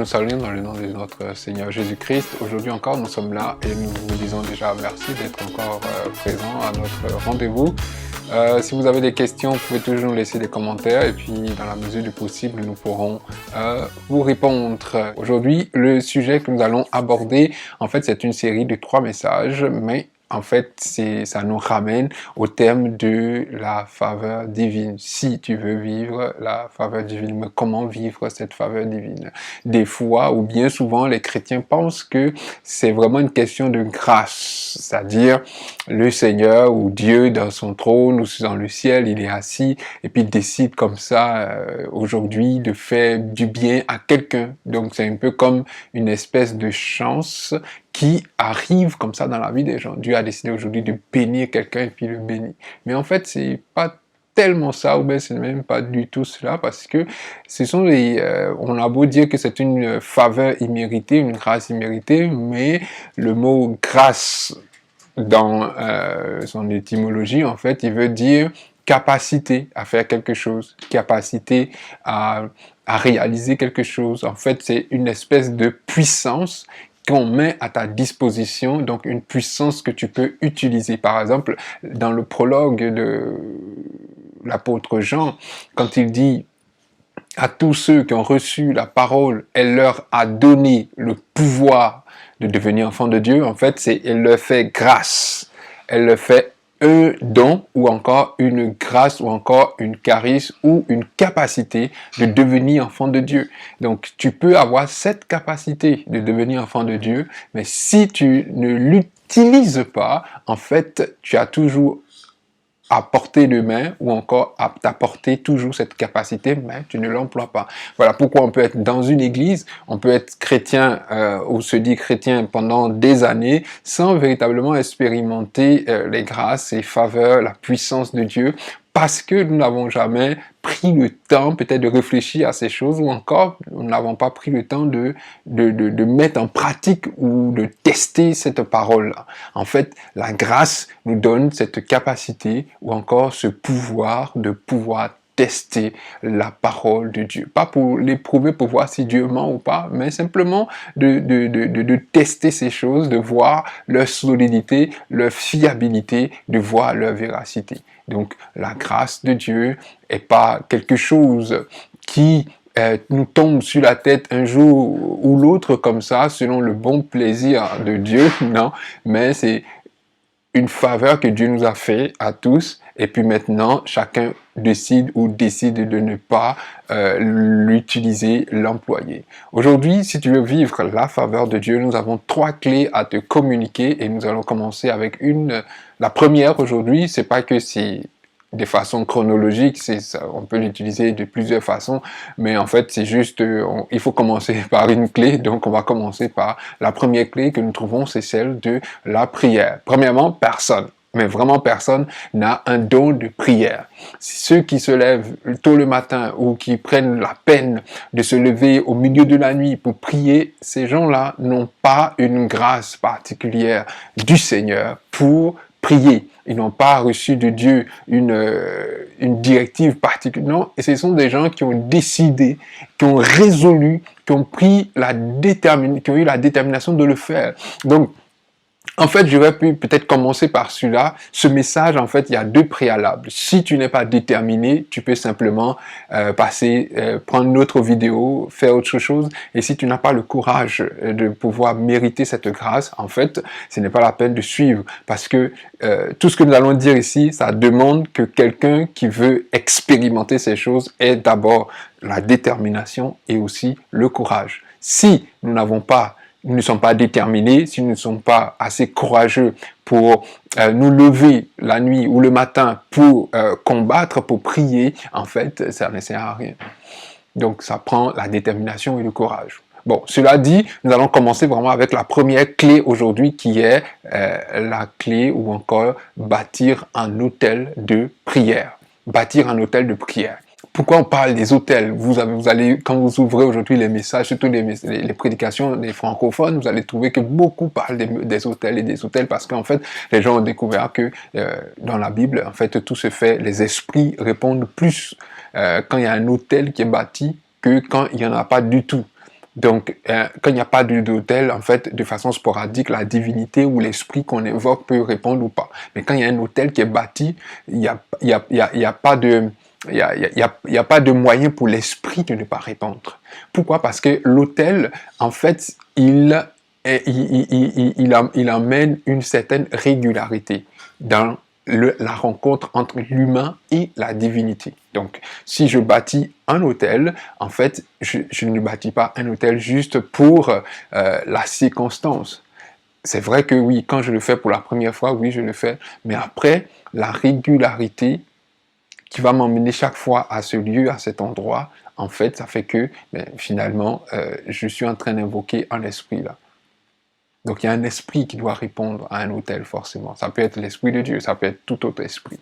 nous saluons dans le nom de notre Seigneur Jésus-Christ. Aujourd'hui encore, nous sommes là et nous vous disons déjà merci d'être encore présents à notre rendez-vous. Si vous avez des questions, vous pouvez toujours nous laisser des commentaires et puis dans la mesure du possible, nous pourrons vous répondre. Aujourd'hui, le sujet que nous allons aborder, en fait, c'est une série de 3 messages, mais en fait, ça nous ramène au thème de la faveur divine. Si tu veux vivre la faveur divine, mais comment vivre cette faveur divine? Des fois, ou bien souvent, les chrétiens pensent que c'est vraiment une question de grâce. C'est-à-dire, le Seigneur ou Dieu dans son trône ou dans le ciel, il est assis et puis il décide comme ça, aujourd'hui, de faire du bien à quelqu'un. Donc, c'est un peu comme une espèce de chance qui arrive comme ça dans la vie des gens. Dieu a décidé aujourd'hui de bénir quelqu'un et puis le bénit. Mais en fait, c'est pas tellement ça, ou bien c'est même pas du tout cela, parce que ce sont on a beau dire que c'est une faveur imméritée, une grâce imméritée, mais le mot grâce dans son étymologie, en fait, il veut dire capacité à faire quelque chose, capacité à réaliser quelque chose. En fait, c'est une espèce de puissance qu'on met à ta disposition, donc une puissance que tu peux utiliser. Par exemple, dans le prologue de l'apôtre Jean, quand il dit à tous ceux qui ont reçu la parole, elle leur a donné le pouvoir de devenir enfants de Dieu, en fait, elle leur fait grâce, elle leur fait un don ou encore une grâce ou encore une charisme ou une capacité de devenir enfant de Dieu. Donc, tu peux avoir cette capacité de devenir enfant de Dieu, mais si tu ne l'utilises pas, en fait, tu as toujours à portée de main ou encore à t'apporter toujours cette capacité, mais tu ne l'emploies pas. Voilà pourquoi on peut être dans une église, on peut être chrétien ou se dire chrétien pendant des années sans véritablement expérimenter les grâces et faveurs, la puissance de Dieu, parce que nous n'avons jamais pris le temps peut-être de réfléchir à ces choses ou encore nous n'avons pas pris le temps de mettre en pratique ou de tester cette parole-là. En fait, la grâce nous donne cette capacité ou encore ce pouvoir de pouvoir tester la parole de Dieu. Pas pour l'éprouver, pour voir si Dieu ment ou pas, mais simplement de tester ces choses, de voir leur solidité, leur fiabilité, de voir leur véracité. Donc, la grâce de Dieu est pas quelque chose qui nous tombe sur la tête un jour ou l'autre comme ça, selon le bon plaisir de Dieu, non, mais c'est une faveur que Dieu nous a fait à tous, et puis maintenant, chacun décide de ne pas l'utiliser, l'employer. Aujourd'hui, si tu veux vivre la faveur de Dieu, nous avons 3 clés à te communiquer, et nous allons commencer avec la première aujourd'hui, c'est pas que c'est de façon chronologique, on peut l'utiliser de plusieurs façons, mais en fait c'est juste, il faut commencer par une clé, donc on va commencer par la première clé que nous trouvons, c'est celle de la prière. Premièrement, personne, mais vraiment personne n'a un don de prière. Ceux qui se lèvent tôt le matin ou qui prennent la peine de se lever au milieu de la nuit pour prier, ces gens-là n'ont pas une grâce particulière du Seigneur pour prier. Ils n'ont pas reçu de Dieu une directive particulière. Non, et ce sont des gens qui ont décidé, qui ont résolu, qui ont eu la détermination de le faire. Donc, en fait, je vais peut-être commencer par celui-là. Ce message, en fait, il y a 2 préalables. Si tu n'es pas déterminé, tu peux simplement prendre une autre vidéo, faire autre chose. Et si tu n'as pas le courage de pouvoir mériter cette grâce, en fait, ce n'est pas la peine de suivre. Parce que tout ce que nous allons dire ici, ça demande que quelqu'un qui veut expérimenter ces choses ait d'abord la détermination et aussi le courage. Si nous ne sommes pas déterminés, si nous ne sommes pas assez courageux pour nous lever la nuit ou le matin pour combattre, pour prier, en fait, ça ne sert à rien. Donc, ça prend la détermination et le courage. Bon, cela dit, nous allons commencer vraiment avec la première clé aujourd'hui qui est la clé ou encore bâtir un autel de prière. Bâtir un autel de prière. Pourquoi on parle des hôtels? Vous allez, quand vous ouvrez aujourd'hui les messages, surtout les prédications des francophones, vous allez trouver que beaucoup parlent des hôtels et des hôtels parce qu'en fait, les gens ont découvert que dans la Bible, en fait, tout se fait, les esprits répondent plus quand il y a un hôtel qui est bâti que quand il n'y en a pas du tout. Donc, quand il n'y a pas d'autel, en fait, de façon sporadique, la divinité ou l'esprit qu'on invoque peut répondre ou pas. Mais quand il y a un autel qui est bâti, il n'y a pas de... Il y a pas de moyen pour l'esprit de ne pas répondre. Pourquoi? Parce que l'autel, en fait, il amène une certaine régularité dans la rencontre entre l'humain et la divinité. Donc, si je bâtis un autel, en fait, je ne bâtis pas un autel juste pour la circonstance. C'est vrai que oui, quand je le fais pour la première fois, oui, je le fais. Mais après, la régularité qui va m'emmener chaque fois à ce lieu, à cet endroit, en fait, ça fait que finalement, je suis en train d'invoquer un esprit là. Donc il y a un esprit qui doit répondre à un autel forcément. Ça peut être l'esprit de Dieu, ça peut être tout autre esprit.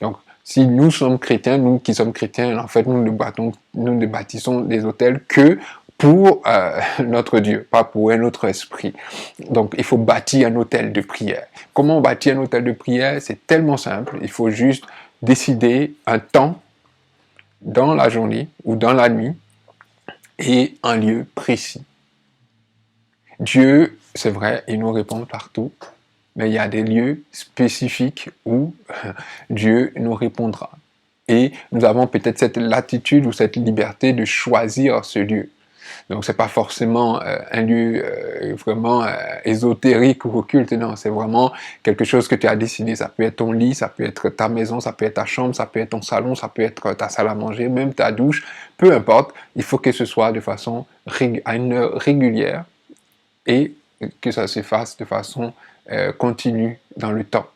Donc si nous sommes chrétiens, nous qui sommes chrétiens, en fait nous ne bâtissons des autels que pour notre Dieu, pas pour un autre esprit. Donc il faut bâtir un autel de prière. Comment on bâtit un autel de prière? C'est tellement simple, il faut juste décider un temps dans la journée ou dans la nuit et un lieu précis. Dieu, c'est vrai, il nous répond partout, mais il y a des lieux spécifiques où Dieu nous répondra. Et nous avons peut-être cette latitude ou cette liberté de choisir ce lieu. Donc, c'est pas forcément un lieu vraiment ésotérique ou occulte, non, c'est vraiment quelque chose que tu as décidé. Ça peut être ton lit, ça peut être ta maison, ça peut être ta chambre, ça peut être ton salon, ça peut être ta salle à manger, même ta douche, peu importe. Il faut que ce soit de façon à une heure régulière et que ça se fasse de façon continue dans le temps.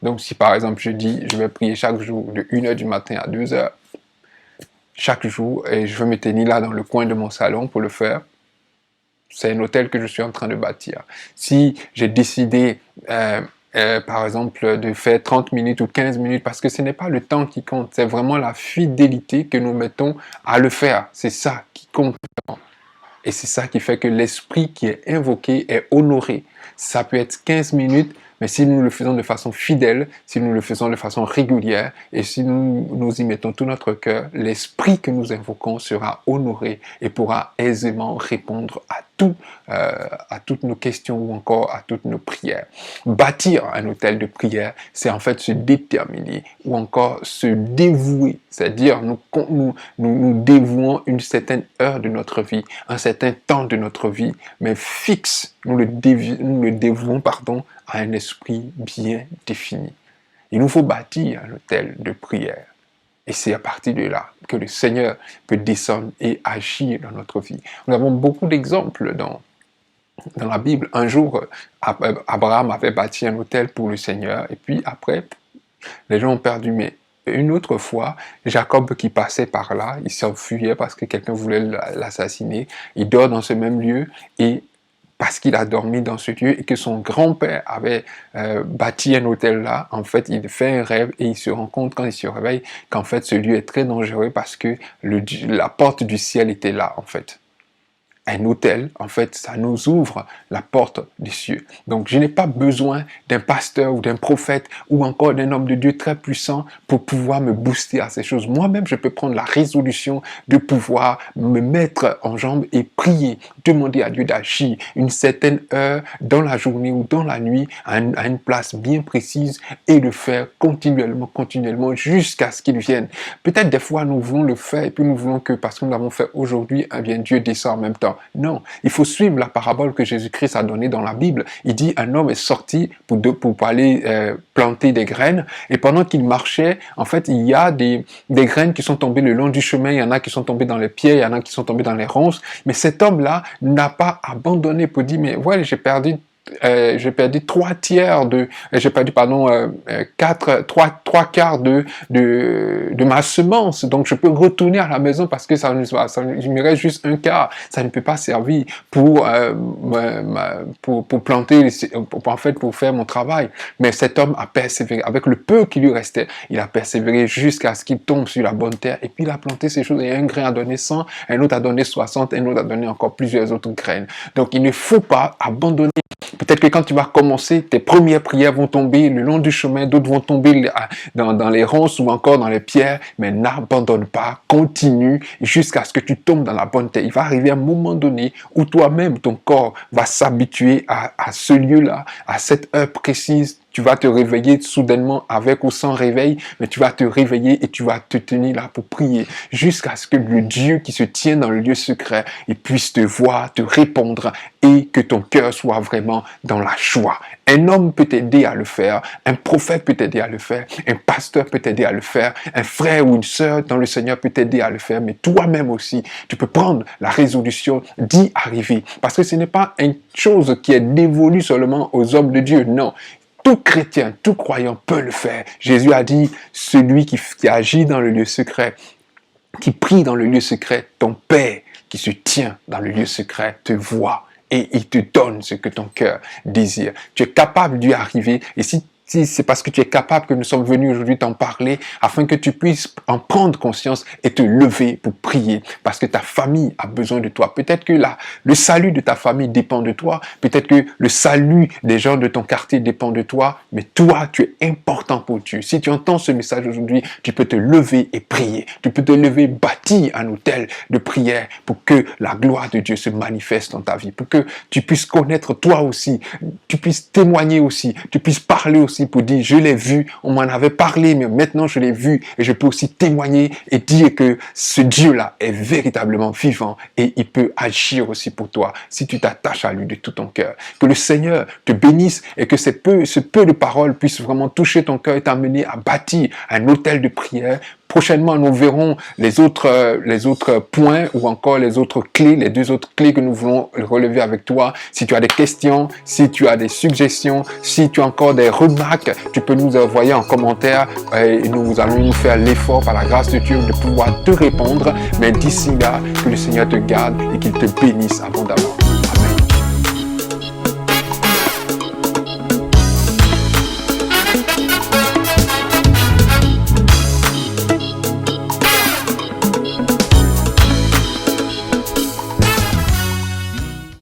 Donc, si par exemple je dis, je vais prier chaque jour de 1h du matin à 2h, chaque jour, et je veux me tenir là dans le coin de mon salon pour le faire, c'est un hôtel que je suis en train de bâtir. Si j'ai décidé, par exemple, de faire 30 minutes ou 15 minutes, parce que ce n'est pas le temps qui compte, c'est vraiment la fidélité que nous mettons à le faire. C'est ça qui compte. Et c'est ça qui fait que l'esprit qui est invoqué est honoré. Ça peut être 15 minutes, mais si nous le faisons de façon fidèle, si nous le faisons de façon régulière, et si nous y mettons tout notre cœur, l'esprit que nous invoquons sera honoré et pourra aisément répondre à toutes nos questions ou encore à toutes nos prières. Bâtir un hôtel de prière, c'est en fait se déterminer ou encore se dévouer, c'est-à-dire nous dévouons une certaine heure de notre vie, un certain temps de notre vie, mais fixe, nous le dévouons, à un esprit bien défini. Il nous faut bâtir un hôtel de prière. Et c'est à partir de là que le Seigneur peut descendre et agir dans notre vie. Nous avons beaucoup d'exemples dans la Bible. Un jour, Abraham avait bâti un hôtel pour le Seigneur, et puis après, les gens ont perdu. Mais une autre fois, Jacob qui passait par là, il s'enfuyait parce que quelqu'un voulait l'assassiner. Il dort dans ce même lieu et parce qu'il a dormi dans ce lieu et que son grand-père avait bâti un hôtel là, en fait, il fait un rêve et il se rend compte quand il se réveille qu'en fait, ce lieu est très dangereux parce que la porte du ciel était là, en fait. Un hôtel, en fait, ça nous ouvre la porte des cieux. Donc, je n'ai pas besoin d'un pasteur ou d'un prophète ou encore d'un homme de Dieu très puissant pour pouvoir me booster à ces choses. Moi-même, je peux prendre la résolution de pouvoir me mettre en jambes et prier, demander à Dieu d'agir une certaine heure dans la journée ou dans la nuit à une place bien précise et le faire continuellement jusqu'à ce qu'il vienne. Peut-être des fois, nous voulons le faire et puis nous voulons que parce que nous l'avons fait aujourd'hui, eh bien, Dieu descend en même temps. Non, il faut suivre la parabole que Jésus-Christ a donnée dans la Bible. Il dit, un homme est sorti pour aller planter des graines, et pendant qu'il marchait, en fait, il y a des graines qui sont tombées le long du chemin, il y en a qui sont tombées dans les pieds, il y en a qui sont tombées dans les ronces, mais cet homme-là n'a pas abandonné pour dire, mais voilà, j'ai perdu 3 quarts de ma semence, donc je peux retourner à la maison parce que il me reste juste un quart, ça ne peut pas servir pour planter, pour faire mon travail. Mais cet homme a persévéré, avec le peu qui lui restait, il a persévéré jusqu'à ce qu'il tombe sur la bonne terre, et puis il a planté ces choses, et un grain a donné 100, un autre a donné 60, un autre a donné encore plusieurs autres graines. Donc il ne faut pas abandonner Peut-être que quand tu vas commencer, tes premières prières vont tomber le long du chemin, d'autres vont tomber dans les ronces ou encore dans les pierres, mais n'abandonne pas, continue jusqu'à ce que tu tombes dans la bonne terre. Il va arriver un moment donné où toi-même, ton corps va s'habituer à ce lieu-là, à cette heure précise. Tu vas te réveiller soudainement avec ou sans réveil, mais tu vas te réveiller et tu vas te tenir là pour prier jusqu'à ce que le Dieu qui se tient dans le lieu secret, il puisse te voir, te répondre et que ton cœur soit vraiment dans la joie. Un homme peut t'aider à le faire, un prophète peut t'aider à le faire, un pasteur peut t'aider à le faire, un frère ou une sœur dans le Seigneur peut t'aider à le faire, mais toi-même aussi, tu peux prendre la résolution d'y arriver. Parce que ce n'est pas une chose qui est dévolue seulement aux hommes de Dieu, non. Tout chrétien, tout croyant peut le faire. Jésus a dit, celui qui agit dans le lieu secret, qui prie dans le lieu secret, ton Père qui se tient dans le lieu secret te voit et il te donne ce que ton cœur désire. Tu es capable d'y arriver et si c'est parce que tu es capable que nous sommes venus aujourd'hui t'en parler afin que tu puisses en prendre conscience et te lever pour prier parce que ta famille a besoin de toi. Peut-être que le salut de ta famille dépend de toi. Peut-être que le salut des gens de ton quartier dépend de toi. Mais toi, tu es important pour Dieu. Si tu entends ce message aujourd'hui, tu peux te lever et prier. Tu peux te lever, bâtir un autel de prière pour que la gloire de Dieu se manifeste dans ta vie. Pour que tu puisses connaître toi aussi. Tu puisses témoigner aussi. Tu puisses parler aussi pour dire, je l'ai vu, on m'en avait parlé, mais maintenant je l'ai vu et je peux aussi témoigner et dire que ce Dieu-là est véritablement vivant et il peut agir aussi pour toi si tu t'attaches à lui de tout ton cœur. Que le Seigneur te bénisse et que ce peu de paroles puisse vraiment toucher ton cœur et t'amener à bâtir un autel de prière. Prochainement, nous verrons les autres points ou encore les autres clés, les 2 autres clés que nous voulons relever avec toi. Si tu as des questions, si tu as des suggestions, si tu as encore des remarques, tu peux nous envoyer en commentaire et nous allons nous faire l'effort par la grâce de Dieu de pouvoir te répondre. Mais d'ici là, que le Seigneur te garde et qu'il te bénisse abondamment.